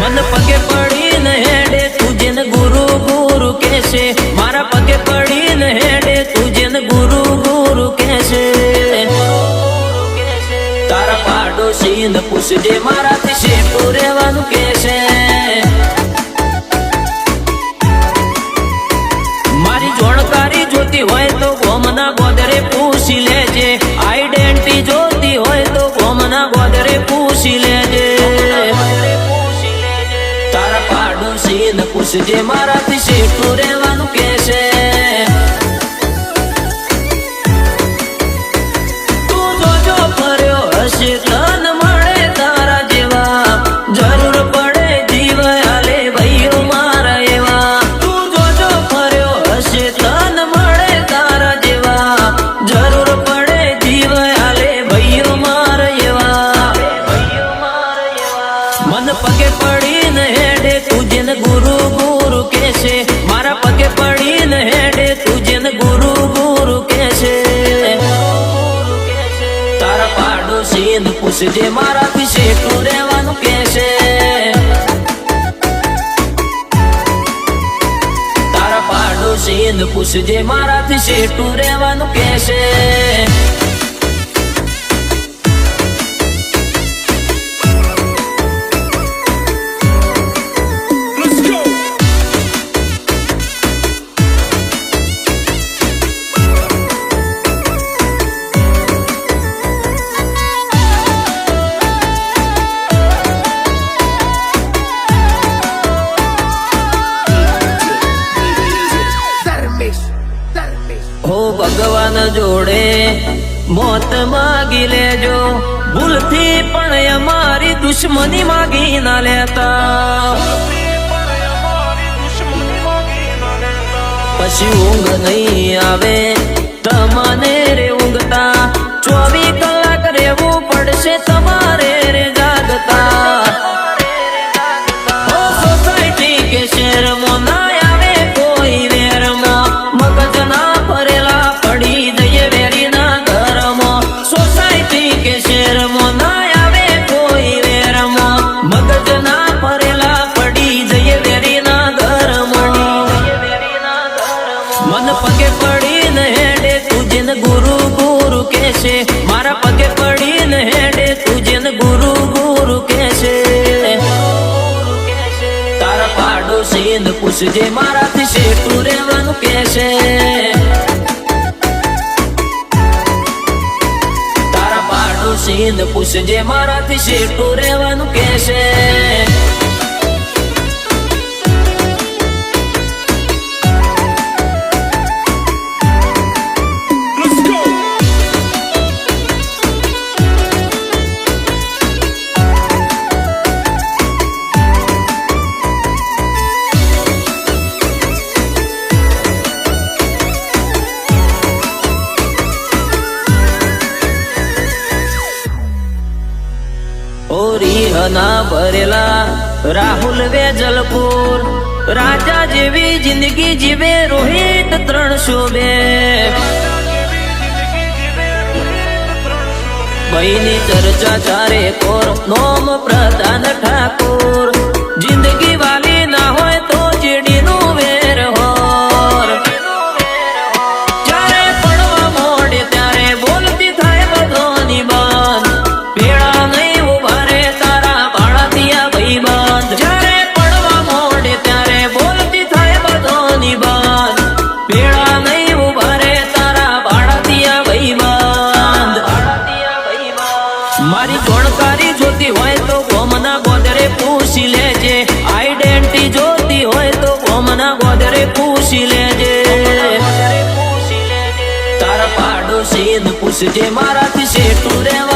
मन पगे पड़ी न हेडे तुझे न गुरु गुरु कैसे मारा पगे पड़ी न हेडे तुझे न गुरु गुरु कैसे तारा पाडोशी न पूछजे मारा थी शेटू रेवानु कैसे मारी जोड़कारी जोती होय तो गोमना गोदरे पूछी लेजे आइडेंटिटी जोती होय तो गोमना गोदरे पूछी लेजे तारा पाडोशी न पूछजे मारा थी शेटू रेवानु कैसे तू जो जो फर्यो हसे तन मळे तारा जेवा जरूर पड़े जीव आले भाईओ मारा एवा तू जो जो फर्यो हसे तन मळे तारा जेवा जरूर पड़े जीव आले भाईओ मारा एवा मन पगे पड़ी न हेडे तुझे न गुरु गुरु कैसे मारा पगे पड़ी न हेडे तुझे न गुरु गुरु कैसे तारा पाडोशी न पूछजे मारा थी शेटू रेवानु कैसे तारा पाडोशी न पूछजे मारा थी शेटू रेवानु कैसे हो भगवान जोड़े मौत मांगी लेजो भूलथी पण हमारी दुश्मनी मांगी ना लेता पछी ऊंघ नहीं आवे तमने रे ऊंघता 24 कलाक रेवू पड़शे तमारे रे जागता हो सोसाइटी के शहर में ना आवे कोई वेर में मगज ना भरेला पड़ी जये वेरी ना घर में सोसाइटी के शहर में ना आवे कोई वेर में मगज ना भरेला पड़ी जये वेरी ना घर में मन पगे पड़ी न हेडे तुझे न गुरु गुरु कैसे मारा पगे पड़ी न हेडे तुझे न गुरु गुरु कैसे तारा पाडोशी न पूछजे मारा थी शेटू रेवानु कैसे तारा पाडोशी न पूछजे मारा थी शेटू रेवानु कैसे हना भरेला राहुल वेजलपुर राजा जेवी जिंदगी जीवे रोहित 300 बहिनी चर्चा चारे कोर नोम प्रधान ठाकुर जिंदगी वाली ना होय तो जीडी नु वेर होर चारे पड़वा मोड़े त्यारे बोलती थाय बधोनी बान पेड़ा नहीं जारे पड़वा मोड़े त्यारे बोलती थाय बधोनी बात पेड़ा नहीं उभारे तारा भाड़ा दिया भाई बांध मारी जोड़कारी जोती होय तो गोमना गोदरे पूछी लेजे आइडेंटिटी जोती होय तो गोमना गोदरे पूछी लेजे तारा पाडोशी न पूछजे मारा थी शेटू रेवा